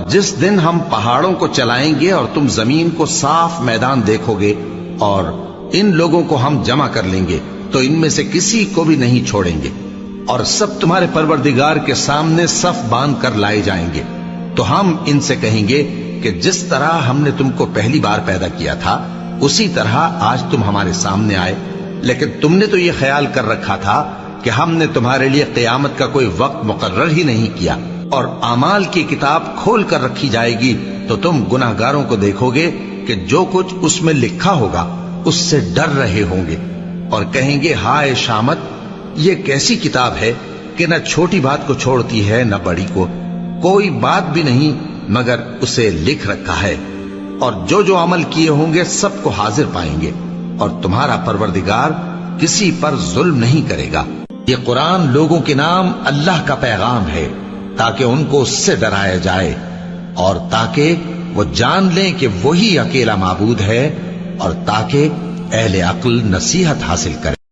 جس دن ہم پہاڑوں کو چلائیں گے اور تم زمین کو صاف میدان دیکھو گے اور ان لوگوں کو ہم جمع کر لیں گے تو ان میں سے کسی کو بھی نہیں چھوڑیں گے، اور سب تمہارے پروردگار کے سامنے صف باندھ کر لائے جائیں گے۔ تو ہم ان سے کہیں گے کہ جس طرح ہم نے تم کو پہلی بار پیدا کیا تھا اسی طرح آج تم ہمارے سامنے آئے، لیکن تم نے تو یہ خیال کر رکھا تھا کہ ہم نے تمہارے لیے قیامت کا کوئی وقت مقرر ہی نہیں کیا، اور اعمال کی کتاب کھول کر رکھی جائے گی تو تم گناہگاروں کو دیکھو گے کہ جو کچھ اس میں لکھا ہوگا اس سے ڈر رہے ہوں گے، اور کہیں گے ہائے شامت، یہ کیسی کتاب ہے کہ نہ چھوٹی بات کو چھوڑتی ہے نہ بڑی کو، کوئی بات بھی نہیں مگر اسے لکھ رکھا ہے، اور جو جو عمل کیے ہوں گے سب کو حاضر پائیں گے، اور تمہارا پروردگار کسی پر ظلم نہیں کرے گا۔ یہ قرآن لوگوں کے نام اللہ کا پیغام ہے تاکہ ان کو اس سے ڈرایا جائے اور تاکہ وہ جان لیں کہ وہی اکیلا معبود ہے، اور تاکہ اہل عقل نصیحت حاصل کریں۔